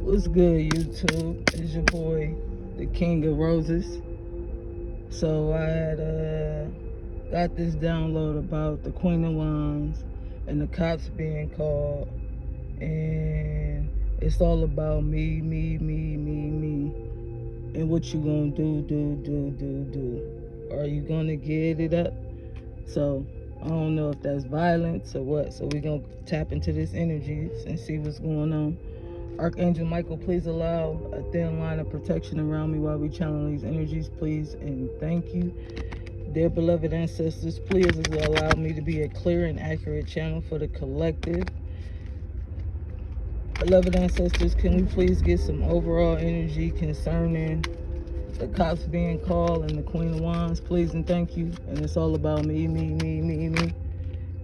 What's good, YouTube? It's your boy, the King of Roses. So I had got this download about the Queen of Wands and the cops being called, and it's all about me, and what you gonna do. Are you gonna get it up? So I don't know if that's violence or what. So we're gonna tap into this energy and see what's going on. Archangel Michael, please allow a thin line of protection around me while we channel these energies, please, and thank you. Dear beloved ancestors, please allow me to be a clear and accurate channel for the collective. Beloved ancestors, can we please get some overall energy concerning the cops being called and the Queen of Wands, please and thank you. And it's all about me.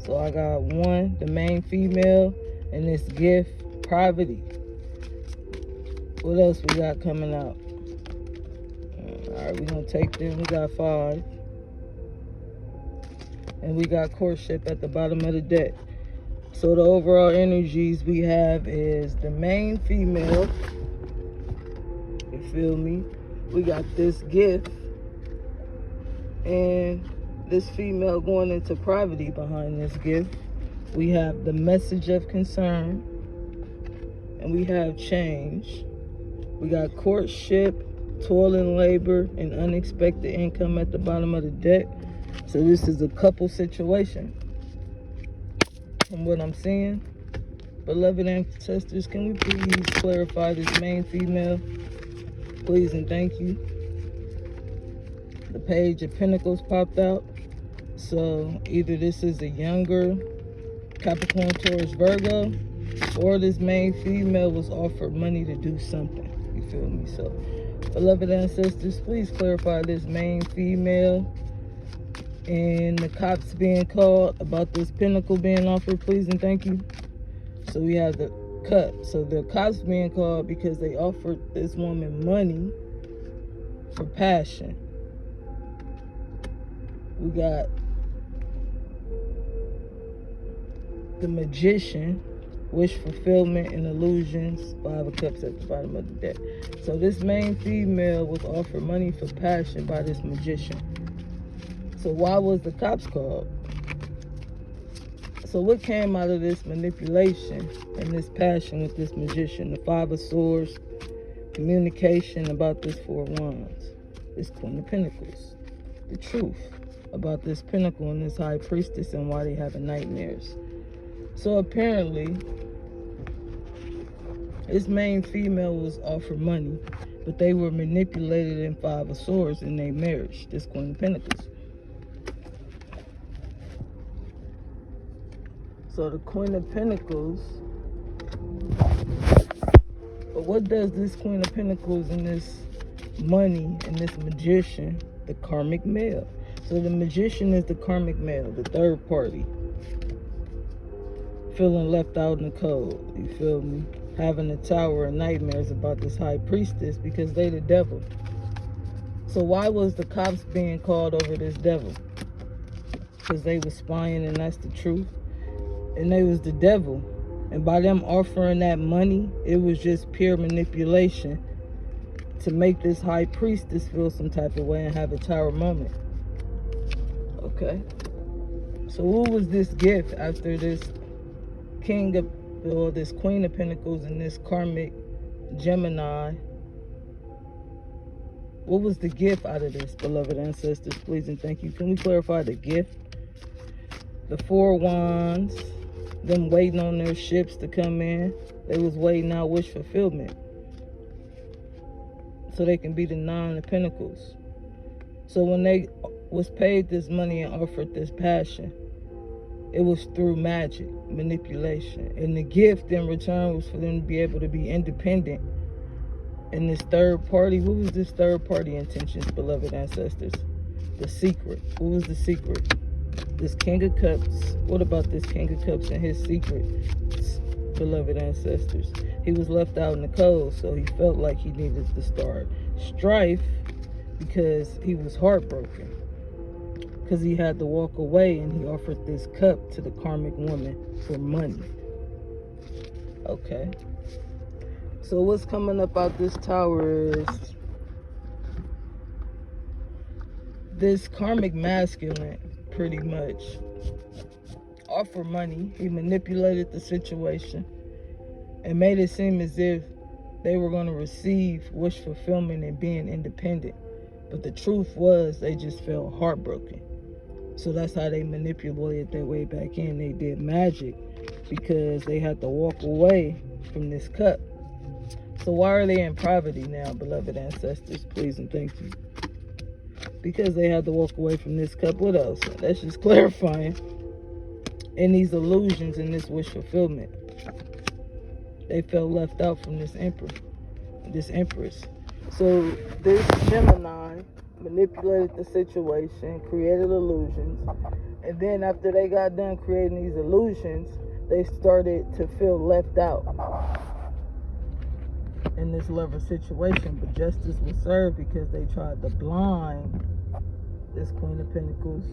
So I got one, the main female, and this gift, poverty. What else we got coming out? Alright, we're going to take them. We got 5. And we got courtship at the bottom of the deck. So the overall energies we have is the main female. You feel me? We got this gift. And this female going into poverty behind this gift. We have the message of concern. And we have change. We got courtship, toil and labor, and unexpected income at the bottom of the deck. So this is a couple situation. From what I'm seeing, beloved ancestors, can we please clarify this main female? Please and thank you. The Page of Pentacles popped out. So either this is a younger Capricorn, Taurus, Virgo, or this main female was offered money to do something. You feel me? So, beloved ancestors, please clarify this main female and the cops being called about this pentacle being offered, please and thank you. So we have the cup. So the cops being called because they offered this woman money for passion. We got the Magician, wish fulfillment and illusions, 5 of Cups at the bottom of the deck. So this main female was offered money for passion by this Magician. So why was the cops called? So what came out of this manipulation and this passion with this Magician? The 5 of Swords, communication about this 4 of Wands, this Queen of Pentacles, the truth about this Pentacle and this High Priestess and why they having nightmares. So apparently, this main female was offered money, but they were manipulated in 5 of Swords in their marriage, this Queen of Pentacles. So the Queen of Pentacles, but what does this Queen of Pentacles and this money and this Magician, the karmic male? So the Magician is the karmic male, the third party. Feeling left out in the cold, you feel me? Having a tower of nightmares about this High Priestess because they the devil. So why was the cops being called over this devil? Because they was spying and that's the truth. And they was the devil. And by them offering that money, it was just pure manipulation to make this High Priestess feel some type of way and have a tower moment. Okay. So who was this gift after this King of, or this Queen of Pentacles and this karmic Gemini? What was the gift out of this, beloved ancestors? Please and thank you. Can we clarify the gift? The 4 of Wands, them waiting on their ships to come in. They was waiting out wish fulfillment so they can be the 9 of Pentacles. So when they was paid this money and offered this passion, it was through magic, manipulation. And the gift in return was for them to be able to be independent. And this third party, what was this third party intentions, beloved ancestors? The secret. What was the secret? This King of Cups. What about this King of Cups and his secret, beloved ancestors? He was left out in the cold, so he felt like he needed to start strife because he was heartbroken. Because he had to walk away and he offered this cup to the karmic woman for money. Okay. So what's coming up out this tower is this karmic masculine, pretty much, offered money. He manipulated the situation and made it seem as if they were going to receive wish fulfillment and being independent. But the truth was they just felt heartbroken. So that's how they manipulated their way back in. They did magic because they had to walk away from this cup. So why are they in poverty now, beloved ancestors? Please and thank you. Because they had to walk away from this cup. What else? That's just clarifying. In these illusions and this wish fulfillment, they felt left out from this empress. So this Gemini manipulated the situation, created illusions, and then after they got done creating these illusions, they started to feel left out in this lover situation. But justice was served because they tried to blind this Queen of Pentacles.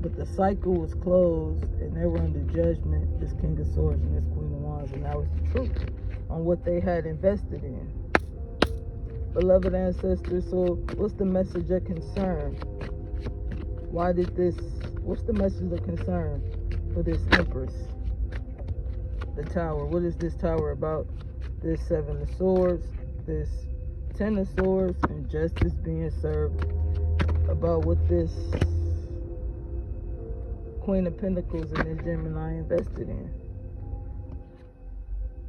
But the cycle was closed and they were under judgment, this King of Swords and this Queen of Wands, and that was the truth on what they had invested in. Beloved ancestors, so what's the message of concern? What's the message of concern for this Empress? The Tower. What is this Tower about? This Seven of Swords, this Ten of Swords, and justice being served about what this Queen of Pentacles and this Gemini invested in.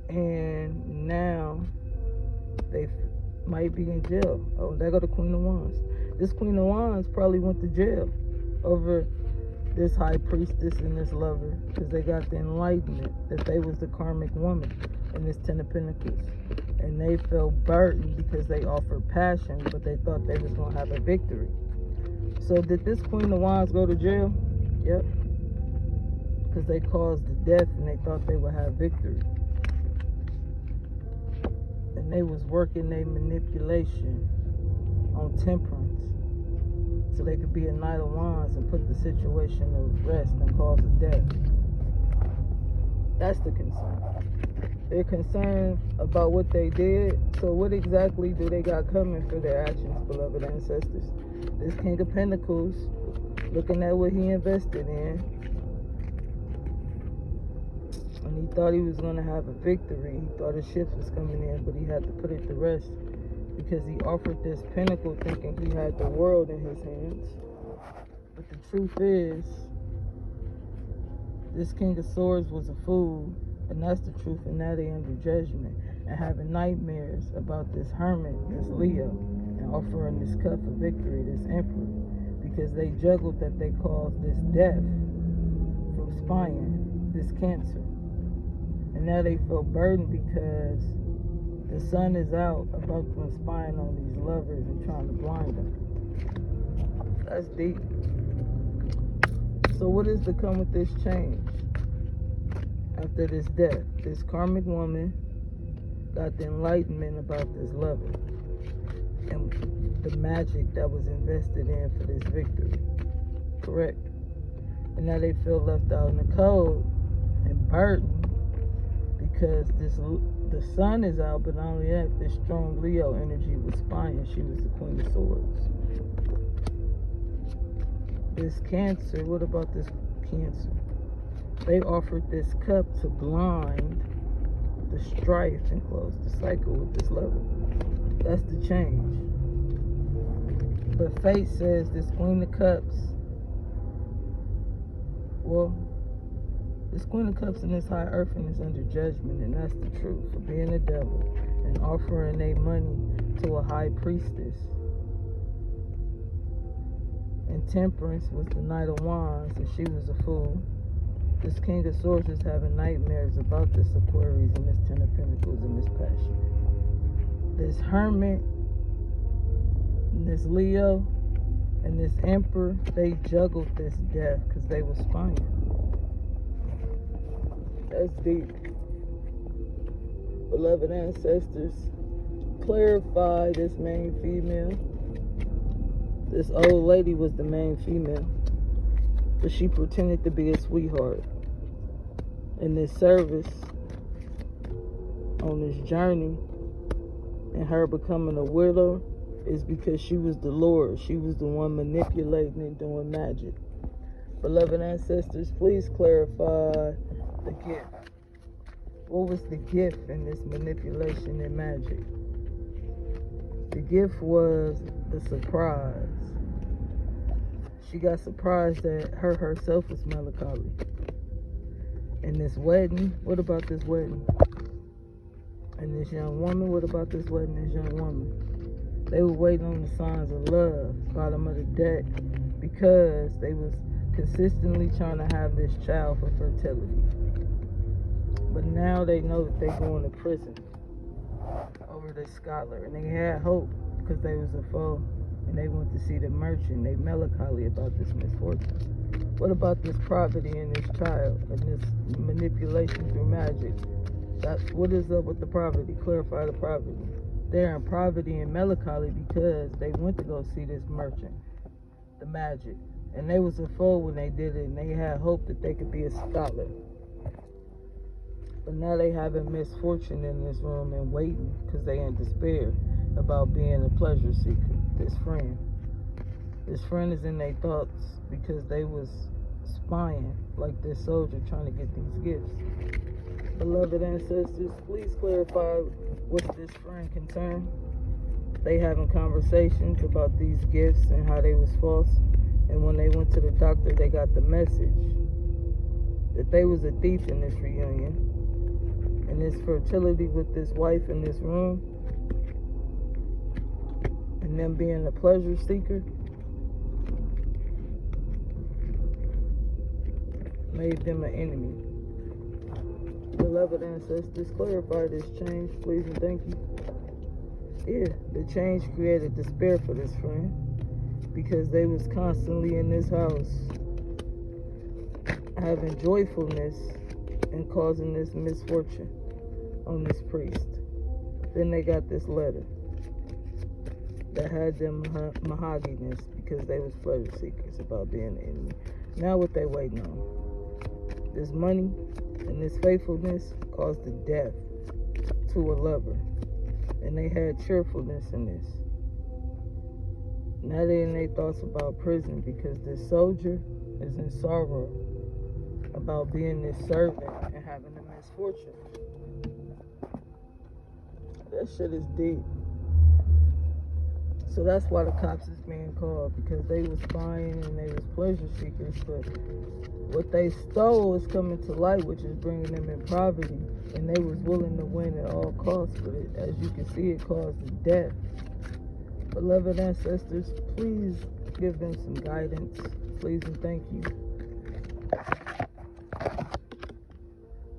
And now they might be in jail. Oh, there go the Queen of Wands. This Queen of Wands probably went to jail over this high priestess and this lover because they got the enlightenment that they was the karmic woman in this Ten of Pentacles. And they felt burdened because they offered passion, but they thought they was going to have a victory. So did this Queen of Wands go to jail? Yep. Because they caused the death and they thought they would have victory. And they was working their manipulation on temperance so they could be a Knight of Wands and put the situation to rest and cause a death. That's the concern. They're concerned about what they did. So what exactly do they got coming for their actions, beloved ancestors? This King of Pentacles, looking at what he invested in, and he thought he was going to have a victory. He thought a shift was coming in, but he had to put it to rest because he offered this pentacle thinking he had the world in his hands. But the truth is, this King of Swords was a fool, and that's the truth, and now they under judgment and having nightmares about this hermit, this Leo, and offering this cup of victory, this emperor, because they juggled that they caused this death from spying, this cancer. And now they feel burdened because the sun is out about them spying on these lovers and trying to blind them. That's deep. So what is to come with this change? After this death, this karmic woman got the enlightenment about this lover and the magic that was invested in for this victory. Correct. And now they feel left out in the cold and burdened because the sun is out, but not only that, this strong Leo energy was spying. She was the Queen of Swords. This Cancer, what about this Cancer? They offered this cup to blind the strife and close the cycle with this lover. That's the change. But fate says this Queen of Cups, well, this Queen of Cups and this high earthing is under judgment, and that's the truth, for being the devil and offering their money to a high priestess. And Temperance was the Knight of Wands, and she was a fool. This King of Swords is having nightmares about this Aquarius and this Ten of Pentacles and this passion. This Hermit, and this Leo, and this Emperor, they juggled this death because they were spying. That's deep. Beloved ancestors, clarify this main female. This old lady was the main female, but she pretended to be a sweetheart. In this service, on this journey and her becoming a widow is because she was the Lord. She was the one manipulating and doing magic. Beloved ancestors, please clarify the gift. What was the gift in this manipulation and magic? The gift was the surprise. She got surprised that her herself was melancholy. And this wedding, what about this wedding? And this young woman, what about this wedding, this young woman? They were waiting on the signs of love, bottom of the deck, because they was consistently trying to have this child for fertility. But now they know that they're going to prison over this scholar. And they had hope because they was a foe. And they went to see the merchant. They melancholy about this misfortune. What about this poverty in this child and this manipulation through magic? That's what is up with the poverty. Clarify the poverty. They're in poverty and melancholy because they went to go see this merchant, the magic. And they was a foe when they did it, and they had hope that they could be a scholar. But now they having misfortune in this room and waiting because they in despair about being a pleasure seeker. This friend is in their thoughts because they was spying like this soldier trying to get these gifts. Beloved ancestors, please clarify what's this friend concern. They having conversations about these gifts and how they was false. And when they went to the doctor, they got the message that they was a thief in this reunion. And this fertility with this wife in this room, and them being a pleasure seeker, made them an enemy. Beloved ancestors, clarify this change, please and thank you. Yeah, the change created despair for this friend because they was constantly in this house having joyfulness and causing this misfortune on this priest. Then they got this letter that had them mahogginess because they was pleasure seekers about being an enemy. Now what they waiting on? This money and this faithfulness caused the death to a lover. And they had cheerfulness in this. Now they in their thoughts about prison because this soldier is in sorrow about being this servant and having a misfortune. That shit is deep. So that's why the cops is being called, because they was spying and they was pleasure seekers, but what they stole is coming to light, which is bringing them in poverty, and they was willing to win at all costs, but as you can see, it caused death. Beloved ancestors, please give them some guidance, please and thank you.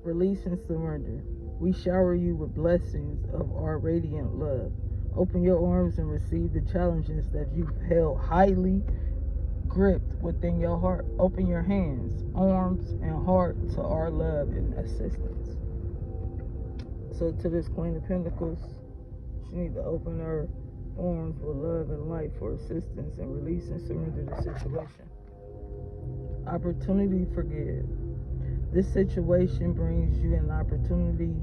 Release and surrender. We shower you with blessings of our radiant love. Open your arms and receive the challenges that you've held highly gripped within your heart. Open your hands, arms, and heart to our love and assistance. So to this Queen of Pentacles, she needs to open her arms with love and light for assistance and release and surrender the situation. Opportunity to forgive. This situation brings you an opportunity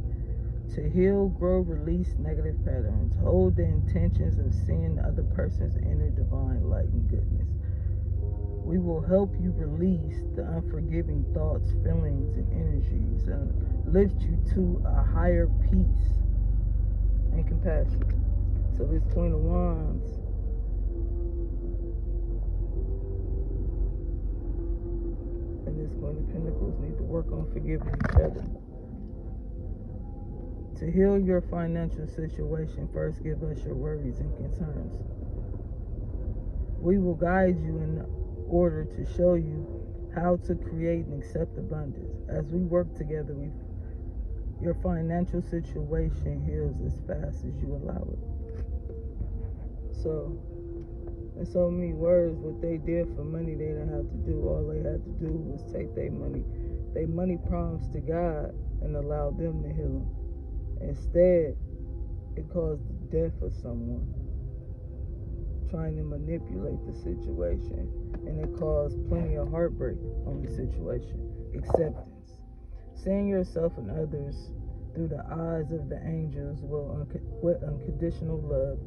to heal, grow, release negative patterns. Hold the intentions of seeing the other person's inner divine light and goodness. We will help you release the unforgiving thoughts, feelings, and energies and lift you to a higher peace and compassion. So this Queen of Wands and this Queen of Pentacles need to work on forgiving each other. To heal your financial situation, first give us your worries and concerns. We will guide you in order to show you how to create and accept abundance. As we work together, your financial situation heals as fast as you allow it. So, in so many words, what they did for money, they didn't have to do. All they had to do was take their money problems to God and allow them to heal them. Instead, it caused the death of someone trying to manipulate the situation, and it caused plenty of heartbreak on the situation. Acceptance. Seeing yourself and others through the eyes of the angels with unconditional love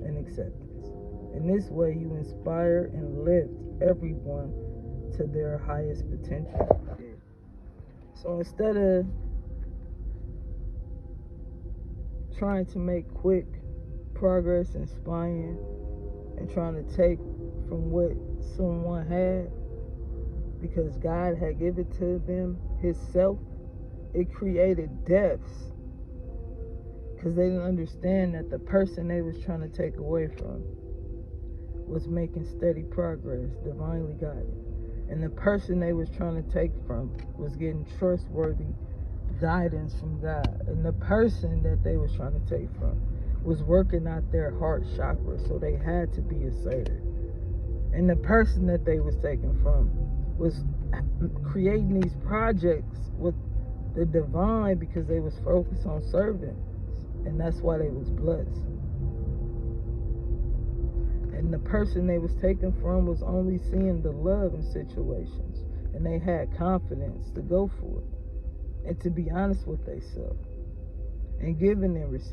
and acceptance. In this way, you inspire and lift everyone to their highest potential. So instead of trying to make quick progress and spying and trying to take from what someone had, because God had given to them His self, it created deaths because they didn't understand that the person they was trying to take away from was making steady progress, divinely guided, and the person they was trying to take from was getting trustworthy guidance from God, and the person that they was trying to take from was working out their heart chakra, so they had to be assertive, and the person that they was taking from was creating these projects with the divine because they was focused on serving, and that's why they was blessed. And the person they was taken from was only seeing the love in situations, and they had confidence to go for it and to be honest with themselves and giving and receiving.